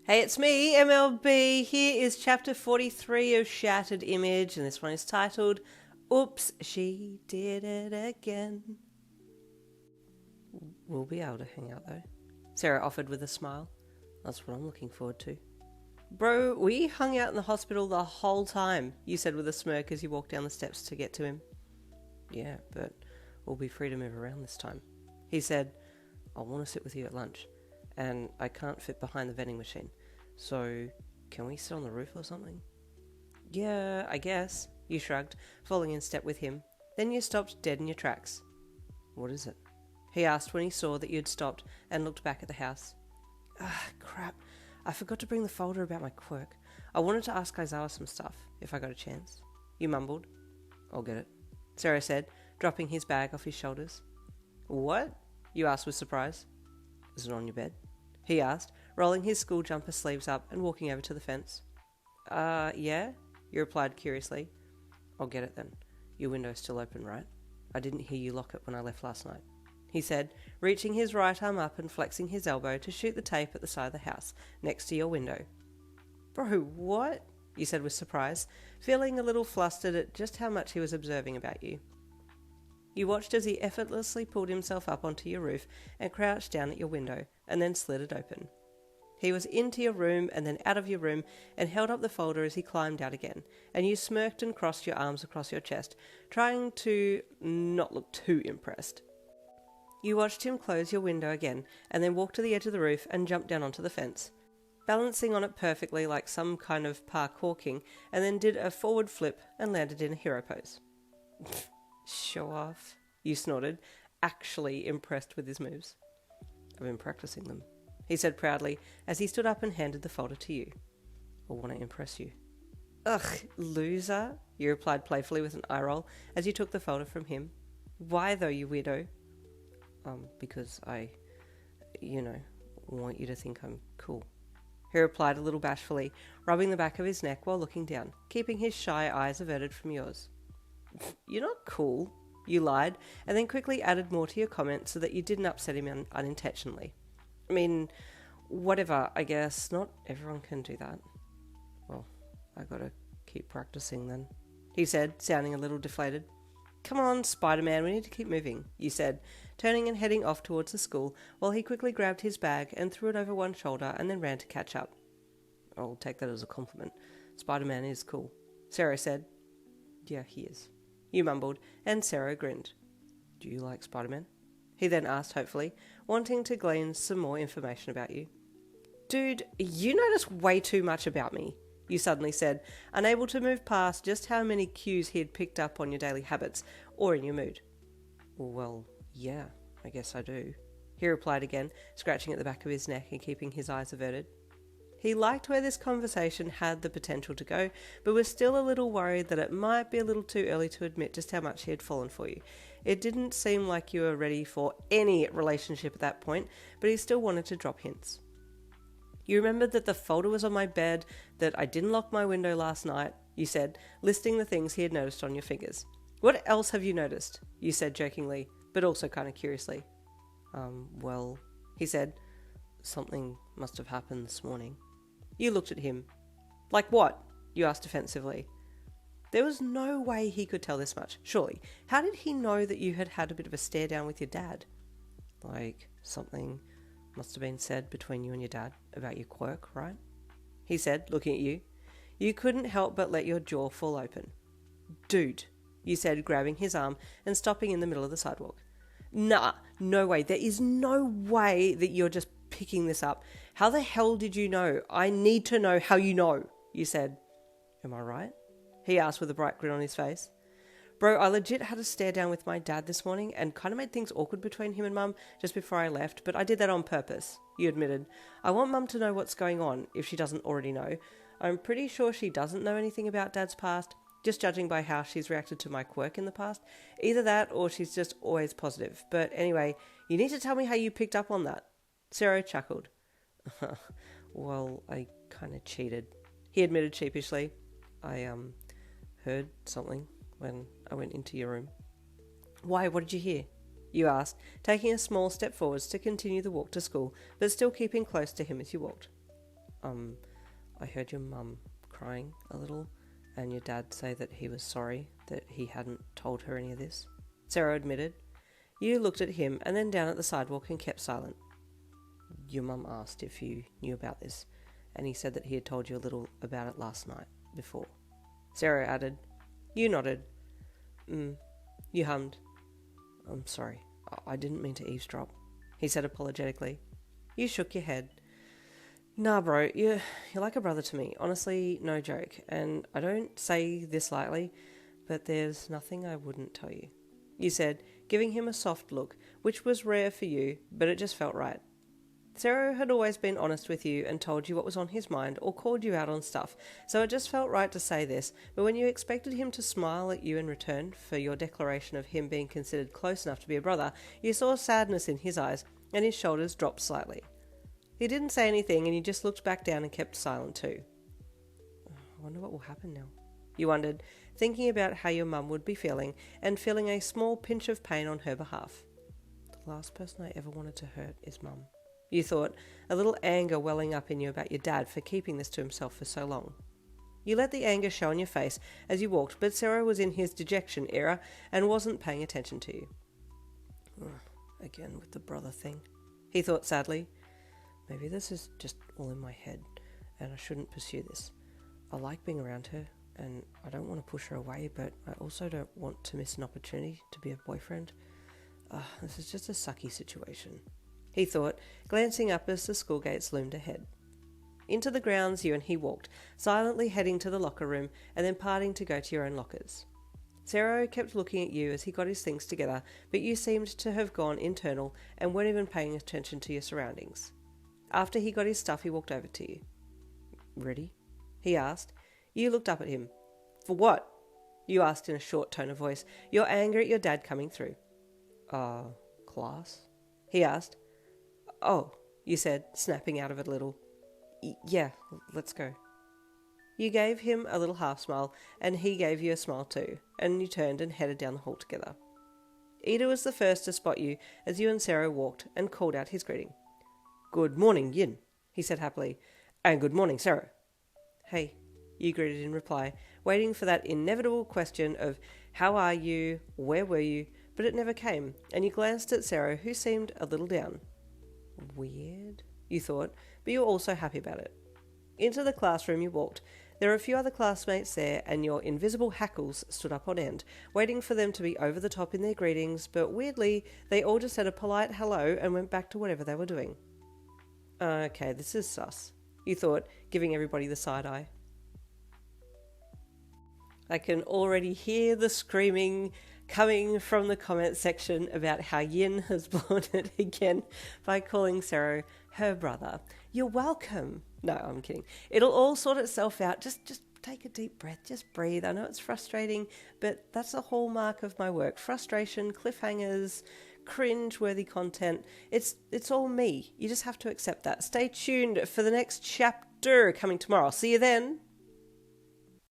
Hey, it's me, MLB. Here is chapter 43 of Shattered Image, and this one is titled, Oops, She Did It Again. We'll be able to hang out though, Sarah offered with a smile. That's what I'm looking forward to. Bro, we hung out in the hospital the whole time, you said with a smirk as you walked down the steps to get to him. Yeah, but we'll be free to move around this time. He said, I want to sit with you at lunch, and I can't fit behind the vending machine. So, can we sit on the roof or something? Yeah, I guess, you shrugged, falling in step with him. Then you stopped dead in your tracks. What is it? He asked when he saw that you'd stopped and looked back at the house. Crap. I forgot to bring the folder about my quirk. I wanted to ask Aizawa some stuff, if I got a chance. You mumbled. I'll get it, Sero said, dropping his bag off his shoulders. What? You asked with surprise. Is it on your bed? He asked, rolling his school jumper sleeves up and walking over to the fence. Yeah? You replied curiously. I'll get it then. Your window's still open, right? I didn't hear you lock it when I left last night, he said, reaching his right arm up and flexing his elbow to shoot the tape at the side of the house, next to your window. Bro, what? You said with surprise, feeling a little flustered at just how much he was observing about you. You watched as he effortlessly pulled himself up onto your roof and crouched down at your window, and then slid it open. He was into your room and then out of your room and held up the folder as he climbed out again, and you smirked and crossed your arms across your chest, trying to not look too impressed. You watched him close your window again and then walk to the edge of the roof and jump down onto the fence, balancing on it perfectly like some kind of parkour king, and then did a forward flip and landed in a hero pose. Show off, you snorted, actually impressed with his moves. I've been practicing them, he said proudly as he stood up and handed the folder to you. I want to impress you. Ugh, loser, you replied playfully with an eye roll as you took the folder from him. Why though, you weirdo? Because I, want you to think I'm cool, he replied a little bashfully, rubbing the back of his neck while looking down, keeping his shy eyes averted from yours. You're not cool, you lied, and then quickly added more to your comment so that you didn't upset him unintentionally. I mean, whatever, I guess. Not everyone can do that. Well, I gotta keep practicing then, he said, sounding a little deflated. Come on, Spider-Man, we need to keep moving, you said, turning and heading off towards the school while he quickly grabbed his bag and threw it over one shoulder and then ran to catch up. I'll take that as a compliment. Spider-Man is cool, Sero said. Yeah, he is, you mumbled, and Sero grinned. Do you like Spider-Man? He then asked hopefully, wanting to glean some more information about you. Dude, you notice way too much about me, you suddenly said, unable to move past just how many cues he had picked up on your daily habits or in your mood. Well, yeah, I guess I do, he replied again, scratching at the back of his neck and keeping his eyes averted. He liked where this conversation had the potential to go, but was still a little worried that it might be a little too early to admit just how much he had fallen for you. It didn't seem like you were ready for any relationship at that point, but he still wanted to drop hints. You remembered that the folder was on my bed, that I didn't lock my window last night, you said, listing the things he had noticed on your fingers. What else have you noticed? You said jokingly, but also kind of curiously. Well, he said, something must have happened this morning. You looked at him. Like what? You asked defensively. There was no way he could tell this much, surely. How did he know that you had had a bit of a stare down with your dad? Like, something must have been said between you and your dad about your quirk, right? He said, looking at you. You couldn't help but let your jaw fall open. Dude, you said, grabbing his arm and stopping in the middle of the sidewalk. Nah, no way. There is no way that you're just picking this up. How the hell did you know? I need to know how you know, you said. Am I right? He asked with a bright grin on his face. Bro, I legit had a stare down with my dad this morning and kind of made things awkward between him and Mum just before I left, but I did that on purpose, you admitted. I want Mum to know what's going on, if she doesn't already know. I'm pretty sure she doesn't know anything about Dad's past, just judging by how she's reacted to my quirk in the past. Either that or she's just always positive. But anyway, you need to tell me how you picked up on that. Sero chuckled. Well, I kind of cheated, he admitted sheepishly. I heard something when I went into your room. Why, what did you hear? You asked, taking a small step forwards to continue the walk to school, but still keeping close to him as you walked. I heard your mum crying a little, and your dad say that he was sorry that he hadn't told her any of this. Sero admitted. You looked at him and then down at the sidewalk and kept silent. Your mum asked if you knew about this, and he said that he had told you a little about it last night before. Sero added. You nodded. You hummed. I'm sorry. I didn't mean to eavesdrop, he said apologetically. You shook your head. Nah, bro, you're like a brother to me. Honestly, no joke. And I don't say this lightly, but there's nothing I wouldn't tell you, you said, giving him a soft look, which was rare for you, but it just felt right. Sero had always been honest with you and told you what was on his mind or called you out on stuff, so it just felt right to say this, but when you expected him to smile at you in return for your declaration of him being considered close enough to be a brother, you saw sadness in his eyes and his shoulders dropped slightly. He didn't say anything and you just looked back down and kept silent too. I wonder what will happen now, you wondered, thinking about how your mum would be feeling and feeling a small pinch of pain on her behalf. The last person I ever wanted to hurt is Mum, you thought, a little anger welling up in you about your dad for keeping this to himself for so long. You let the anger show on your face as you walked, but Sero was in his dejection era and wasn't paying attention to you. Again with the brother thing, he thought sadly. Maybe this is just all in my head and I shouldn't pursue this. I like being around her and I don't want to push her away, but I also don't want to miss an opportunity to be a boyfriend. This is just a sucky situation, he thought, glancing up as the school gates loomed ahead. Into the grounds you and he walked, silently heading to the locker room and then parting to go to your own lockers. Sero kept looking at you as he got his things together, but you seemed to have gone internal and weren't even paying attention to your surroundings. After he got his stuff, he walked over to you. Ready? He asked. You looked up at him. For what? You asked in a short tone of voice, your anger at your dad coming through. Class? He asked. Oh, you said, snapping out of it a little. Yeah, let's go. You gave him a little half smile, and he gave you a smile too, and you turned and headed down the hall together. Ida was the first to spot you as you and Sero walked and called out his greeting. Good morning, Yin, he said happily, and good morning, Sero. Hey, you greeted in reply, waiting for that inevitable question of how are you, where were you, but it never came, and you glanced at Sero, who seemed a little down. Weird, you thought, but you were also happy about it. Into the classroom you walked. There were a few other classmates there, and your invisible hackles stood up on end, waiting for them to be over the top in their greetings, but weirdly, they all just said a polite hello and went back to whatever they were doing. Okay, this is sus, you thought, giving everybody the side eye. I can already hear the screaming coming from the comment section about how Yin has blown it again by calling Sero her brother. You're welcome. No, I'm kidding. It'll all sort itself out. Just take a deep breath. Just breathe. I know it's frustrating, but that's a hallmark of my work. Frustration, cliffhangers, cringe-worthy content. It's all me. You just have to accept that. Stay tuned for the next chapter coming tomorrow. I'll see you then.